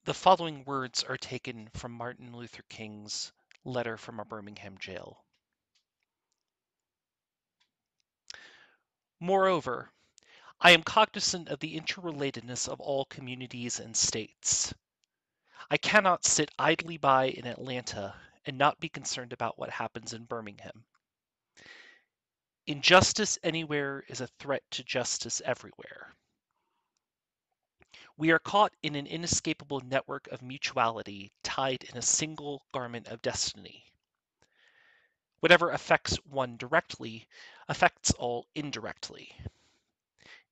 The following words are taken from Martin Luther King's letter from a Birmingham jail. Moreover, I am cognizant of the interrelatedness of all communities and states. I cannot sit idly by in Atlanta and not be concerned about what happens in Birmingham. Injustice anywhere is a threat to justice everywhere. We are caught in an inescapable network of mutuality tied in a single garment of destiny. Whatever affects one directly affects all indirectly.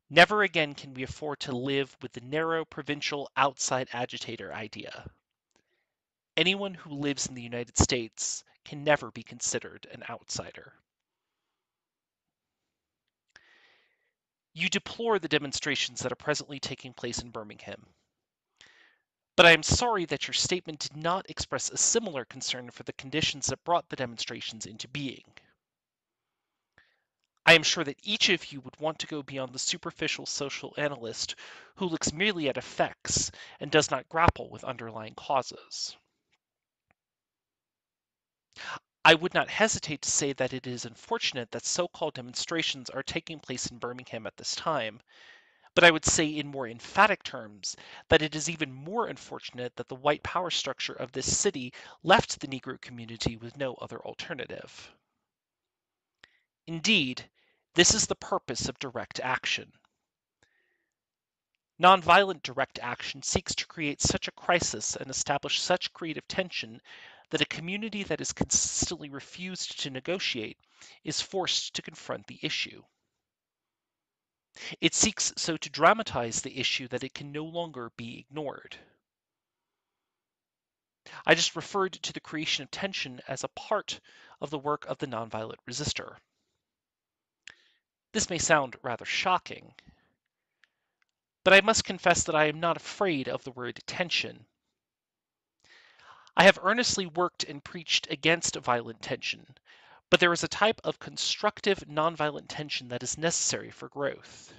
Never again can we afford to live with the narrow provincial outside agitator idea. Anyone who lives in the United States can never be considered an outsider. You deplore the demonstrations that are presently taking place in Birmingham. But I am sorry that your statement did not express a similar concern for the conditions that brought the demonstrations into being. I am sure that each of you would want to go beyond the superficial social analyst who looks merely at effects and does not grapple with underlying causes. I would not hesitate to say that it is unfortunate that so-called demonstrations are taking place in Birmingham at this time, but I would say in more emphatic terms that it is even more unfortunate that the white power structure of this city left the Negro community with no other alternative. Indeed, this is the purpose of direct action. Nonviolent direct action seeks to create such a crisis and establish such creative tension that a community that has consistently refused to negotiate is forced to confront the issue. It seeks so to dramatize the issue that it can no longer be ignored. I just referred to the creation of tension as a part of the work of the nonviolent resistor. This may sound rather shocking, but I must confess that I am not afraid of the word tension. I have earnestly worked and preached against violent tension, but there is a type of constructive nonviolent tension that is necessary for growth.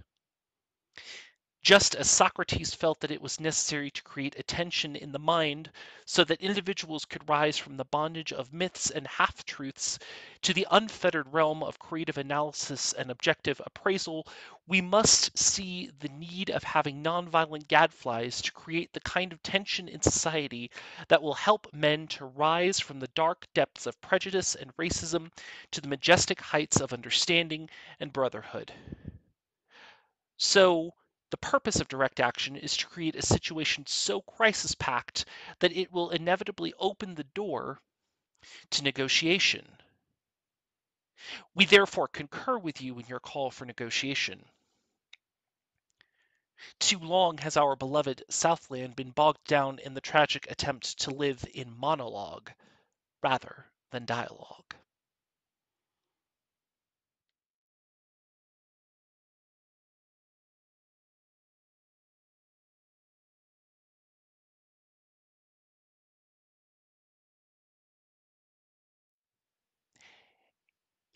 Just as Socrates felt that it was necessary to create a tension in the mind so that individuals could rise from the bondage of myths and half-truths to the unfettered realm of creative analysis and objective appraisal, we must see the need of having nonviolent gadflies to create the kind of tension in society that will help men to rise from the dark depths of prejudice and racism to the majestic heights of understanding and brotherhood. So, the purpose of direct action is to create a situation so crisis-packed that it will inevitably open the door to negotiation. We therefore concur with you in your call for negotiation. Too long has our beloved Southland been bogged down in the tragic attempt to live in monologue rather than dialogue.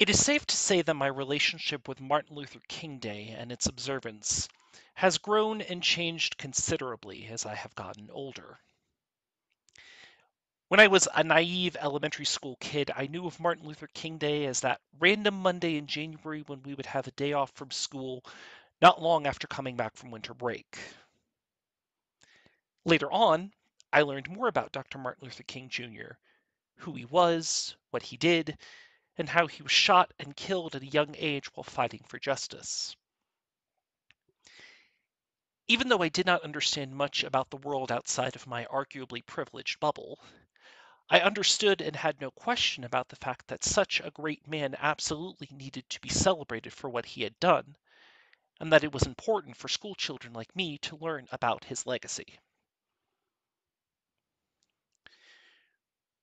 It is safe to say that my relationship with Martin Luther King Day and its observance has grown and changed considerably as I have gotten older. When I was a naive elementary school kid, I knew of Martin Luther King Day as that random Monday in January when we would have a day off from school not long after coming back from winter break. Later on, I learned more about Dr. Martin Luther King Jr., who he was, what he did, and how he was shot and killed at a young age while fighting for justice. Even though I did not understand much about the world outside of my arguably privileged bubble, I understood and had no question about the fact that such a great man absolutely needed to be celebrated for what he had done, and that it was important for schoolchildren like me to learn about his legacy.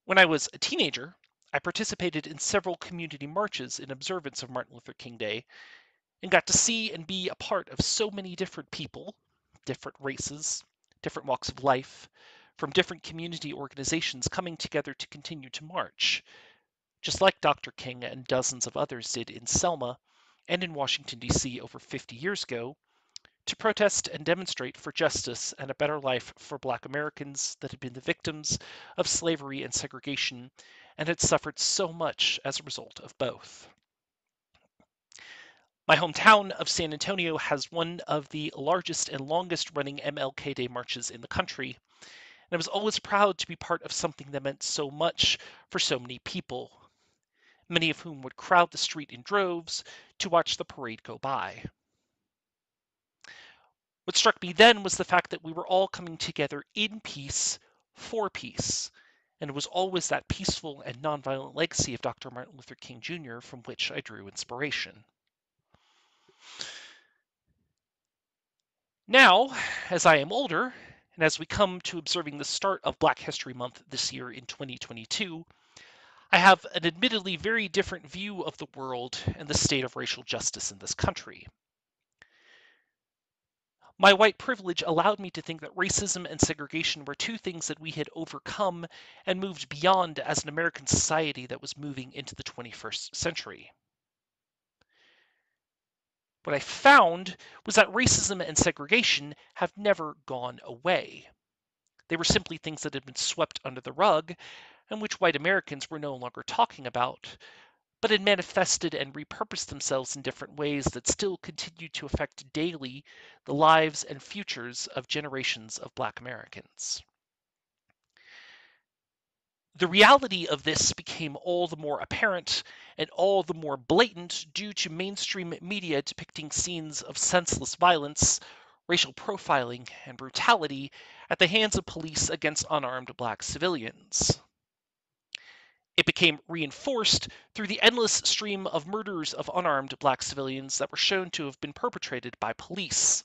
When I was a teenager, I participated in several community marches in observance of Martin Luther King Day and got to see and be a part of so many different people, different races, different walks of life, from different community organizations coming together to continue to march, just like Dr. King and dozens of others did in Selma and in Washington, D.C. over 50 years ago, to protest and demonstrate for justice and a better life for Black Americans that had been the victims of slavery and segregation and had suffered so much as a result of both. My hometown of San Antonio has one of the largest and longest running MLK Day marches in the country, and I was always proud to be part of something that meant so much for so many people, many of whom would crowd the street in droves to watch the parade go by. What struck me then was the fact that we were all coming together in peace for peace, and it was always that peaceful and nonviolent legacy of Dr. Martin Luther King Jr. from which I drew inspiration. Now, as I am older, and as we come to observing the start of Black History Month this year in 2022, I have an admittedly very different view of the world and the state of racial justice in this country. My white privilege allowed me to think that racism and segregation were two things that we had overcome and moved beyond as an American society that was moving into the 21st century. What I found was that racism and segregation have never gone away. They were simply things that had been swept under the rug and which white Americans were no longer talking about, but had manifested and repurposed themselves in different ways that still continue to affect daily the lives and futures of generations of Black Americans. The reality of this became all the more apparent and all the more blatant due to mainstream media depicting scenes of senseless violence, racial profiling, and brutality at the hands of police against unarmed Black civilians. It became reinforced through the endless stream of murders of unarmed Black civilians that were shown to have been perpetrated by police.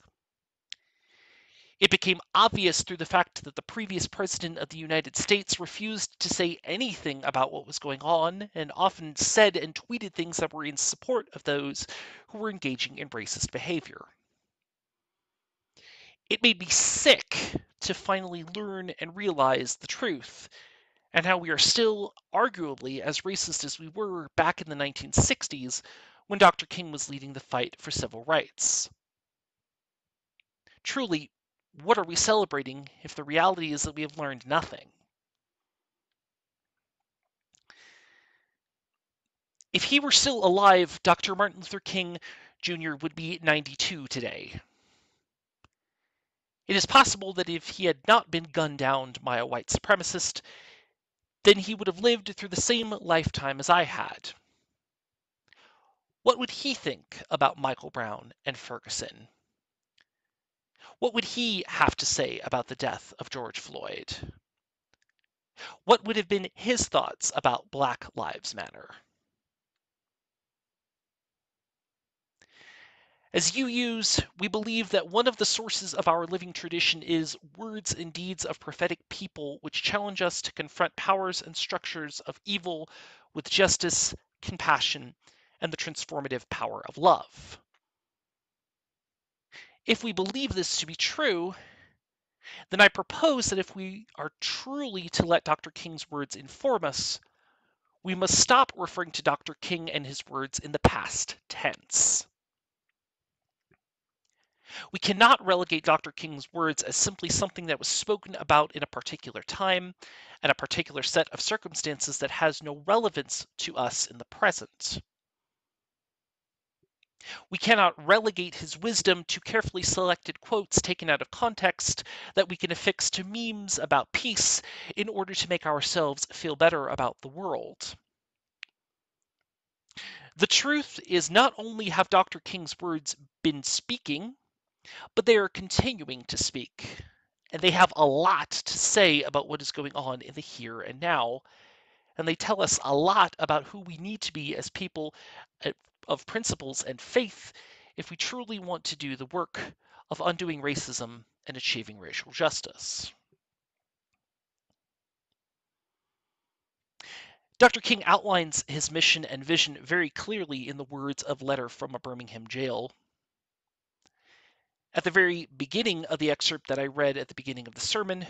It became obvious through the fact that the previous president of the United States refused to say anything about what was going on and often said and tweeted things that were in support of those who were engaging in racist behavior. It made me sick to finally learn and realize the truth, and how we are still arguably as racist as we were back in the 1960s when Dr. King was leading the fight for civil rights. Truly, what are we celebrating if the reality is that we have learned nothing? If he were still alive, Dr. Martin Luther King Jr. would be 92 today. It is possible that if he had not been gunned down by a white supremacist, then he would have lived through the same lifetime as I had. What would he think about Michael Brown and Ferguson? What would he have to say about the death of George Floyd? What would have been his thoughts about Black Lives Matter? As UUs, we believe that one of the sources of our living tradition is words and deeds of prophetic people which challenge us to confront powers and structures of evil with justice, compassion, and the transformative power of love. If we believe this to be true, then I propose that if we are truly to let Dr. King's words inform us, we must stop referring to Dr. King and his words in the past tense. We cannot relegate Dr. King's words as simply something that was spoken about in a particular time and a particular set of circumstances that has no relevance to us in the present. We cannot relegate his wisdom to carefully selected quotes taken out of context that we can affix to memes about peace in order to make ourselves feel better about the world. The truth is, not only have Dr. King's words been speaking, but they are continuing to speak. And they have a lot to say about what is going on in the here and now. And they tell us a lot about who we need to be as people of principles and faith if we truly want to do the work of undoing racism and achieving racial justice. Dr. King outlines his mission and vision very clearly in the words of Letter from a Birmingham Jail. At the very beginning of the excerpt that I read at the beginning of the sermon,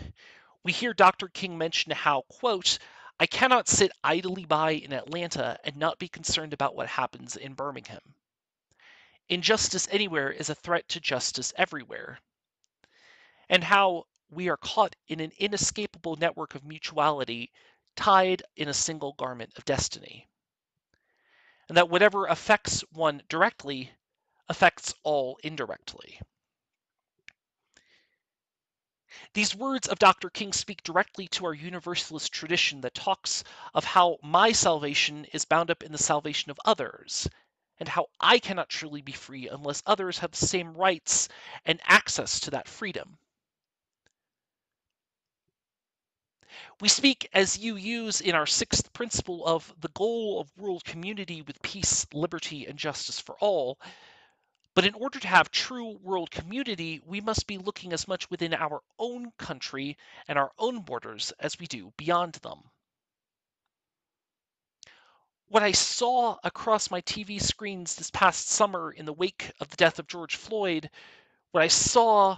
we hear Dr. King mention how, quote, "I cannot sit idly by in Atlanta and not be concerned about what happens in Birmingham. injustice anywhere is a threat to justice everywhere, and how we are caught in an inescapable network of mutuality tied in a single garment of destiny, and that whatever affects one directly affects all indirectly. These words of Dr. King speak directly to our universalist tradition that talks of how my salvation is bound up in the salvation of others, and how I cannot truly be free unless others have the same rights and access to that freedom. We speak, as you use in our sixth principle, of the goal of world community with peace, liberty, and justice for all. But in order to have true world community, we must be looking as much within our own country and our own borders as we do beyond them. What I saw across my TV screens this past summer in the wake of the death of George Floyd, what I saw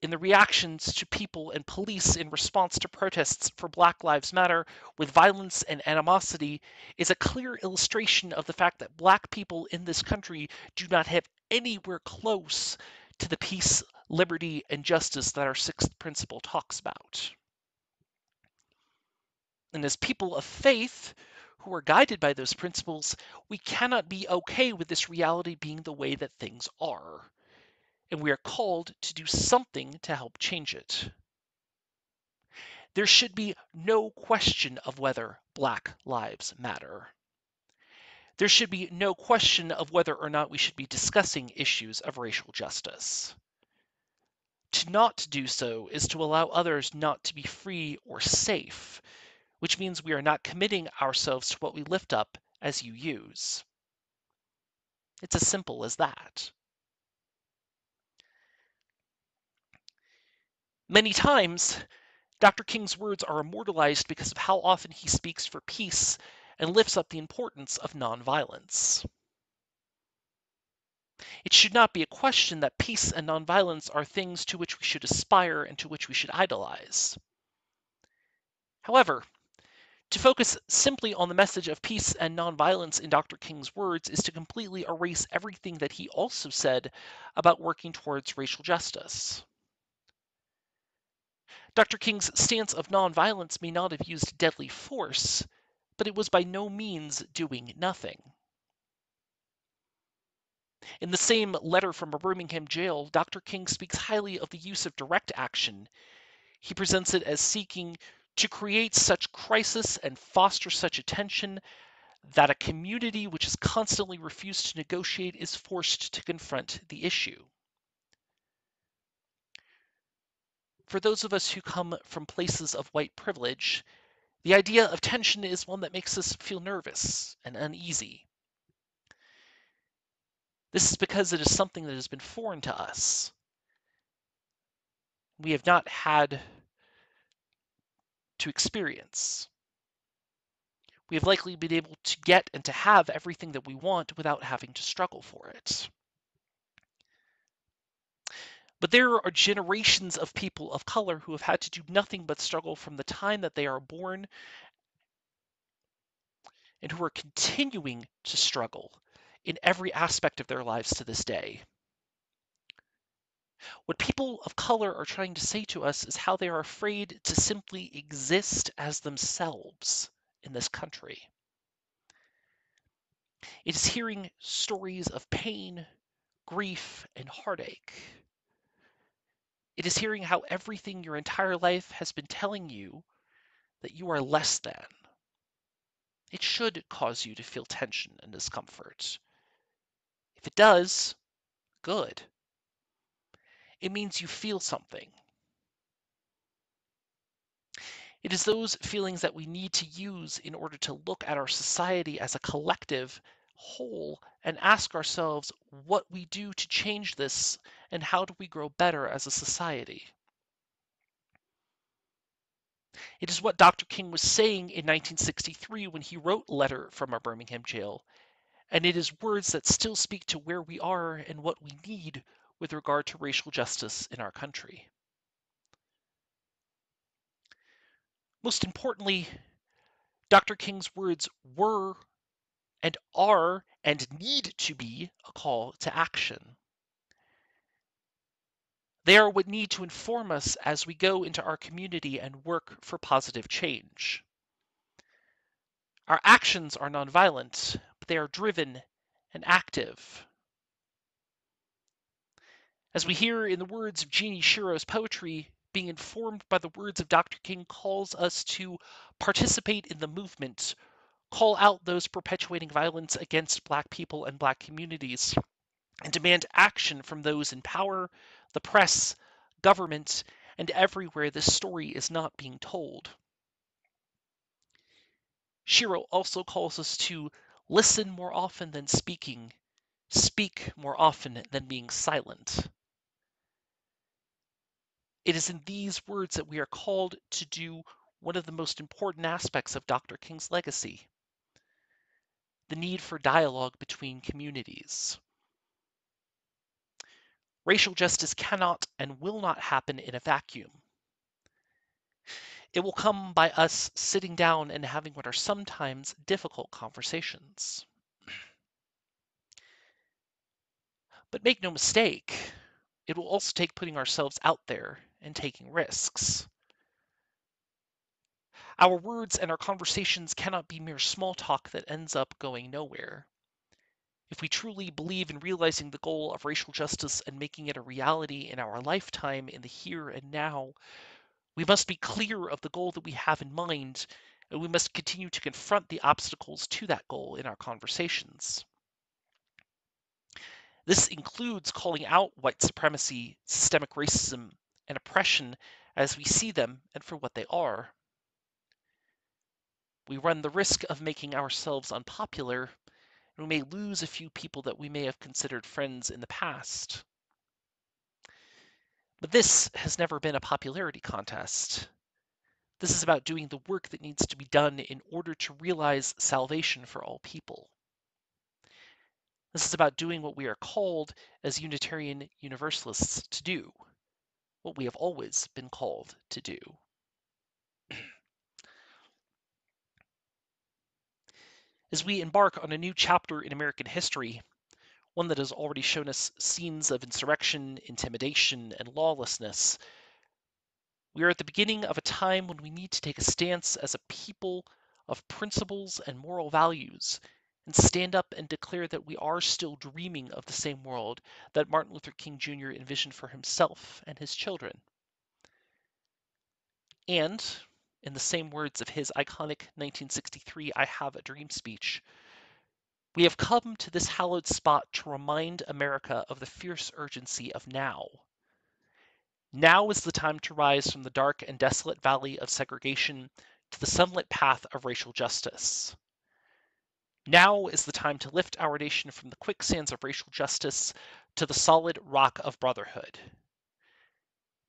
in the reactions to people and police in response to protests for Black Lives Matter with violence and animosity is a clear illustration of the fact that Black people in this country do not have anywhere close to the peace, liberty, and justice that our sixth principle talks about. And as people of faith who are guided by those principles, we cannot be okay with this reality being the way that things are, and we are called to do something to help change it. There should be no question of whether Black lives matter. There should be no question of whether or not we should be discussing issues of racial justice. To not do so is to allow others not to be free or safe, which means we are not committing ourselves to what we lift up as you use. It's as simple as that. Many times, Dr. King's words are immortalized because of how often he speaks for peace and lifts up the importance of nonviolence. It should not be a question that peace and nonviolence are things to which we should aspire and to which we should idolize. However, to focus simply on the message of peace and nonviolence in Dr. King's words is to completely erase everything that he also said about working towards racial justice. Dr. King's stance of nonviolence may not have used deadly force, but it was by no means doing nothing. In the same letter from a Birmingham jail, Dr. King speaks highly of the use of direct action. He presents it as seeking to create such crisis and foster such attention that a community which has constantly refused to negotiate is forced to confront the issue. For those of us who come from places of white privilege, the idea of tension is one that makes us feel nervous and uneasy. This is because it is something that has been foreign to us. We have not had to experience. We have likely been able to get and to have everything that we want without having to struggle for it. But there are generations of people of color who have had to do nothing but struggle from the time that they are born and who are continuing to struggle in every aspect of their lives to this day. What people of color are trying to say to us is how they are afraid to simply exist as themselves in this country. It is hearing stories of pain, grief, and heartache. It is hearing how everything your entire life has been telling you that you are less than. It should cause you to feel tension and discomfort. If it does, good. It means you feel something. It is those feelings that we need to use in order to look at our society as a collective whole and ask ourselves what we do to change this and how do we grow better as a society. It is what Dr. King was saying in 1963 when he wrote Letter from a Birmingham Jail, and it is words that still speak to where we are and what we need with regard to racial justice in our country. Most importantly, Dr. King's words were and are and need to be a call to action. They are what need to inform us as we go into our community and work for positive change. Our actions are nonviolent, but they are driven and active. As we hear in the words of Jeannie Shiro's poetry, being informed by the words of Dr. King calls us to participate in the movement, call out those perpetuating violence against Black people and Black communities, and demand action from those in power, the press, government, and everywhere this story is not being told. Shiro also calls us to listen more often than speaking, speak more often than being silent. It is in these words that we are called to do one of the most important aspects of Dr. King's legacy: the need for dialogue between communities. Racial justice cannot and will not happen in a vacuum. It will come by us sitting down and having what are sometimes difficult conversations. But make no mistake, it will also take putting ourselves out there and taking risks. Our words and our conversations cannot be mere small talk that ends up going nowhere. If we truly believe in realizing the goal of racial justice and making it a reality in our lifetime, in the here and now, we must be clear of the goal that we have in mind, and we must continue to confront the obstacles to that goal in our conversations. This includes calling out white supremacy, systemic racism, and oppression as we see them and for what they are. We run the risk of making ourselves unpopular, and we may lose a few people that we may have considered friends in the past. But this has never been a popularity contest. This is about doing the work that needs to be done in order to realize salvation for all people. This is about doing what we are called as Unitarian Universalists to do, what we have always been called to do. As we embark on a new chapter in American history, one that has already shown us scenes of insurrection, intimidation, and lawlessness, we are at the beginning of a time when we need to take a stance as a people of principles and moral values and stand up and declare that we are still dreaming of the same world that Martin Luther King Jr. envisioned for himself and his children. And, in the same words of his iconic 1963 I Have a Dream speech, we have come to this hallowed spot to remind America of the fierce urgency of now. Now is the time to rise from the dark and desolate valley of segregation to the sunlit path of racial justice. Now is the time to lift our nation from the quicksands of racial justice to the solid rock of brotherhood.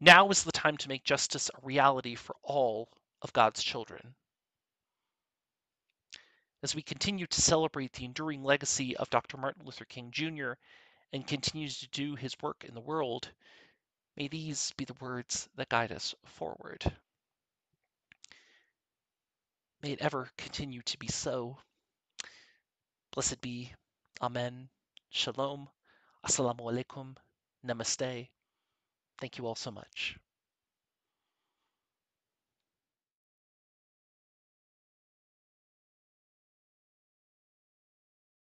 Now is the time to make justice a reality for all of God's children. As we continue to celebrate the enduring legacy of Dr. Martin Luther King Jr. and continue to do his work in the world, may these be the words that guide us forward. May it ever continue to be so. Blessed be. Amen. Shalom. Assalamu alaikum. Namaste. Thank you all so much.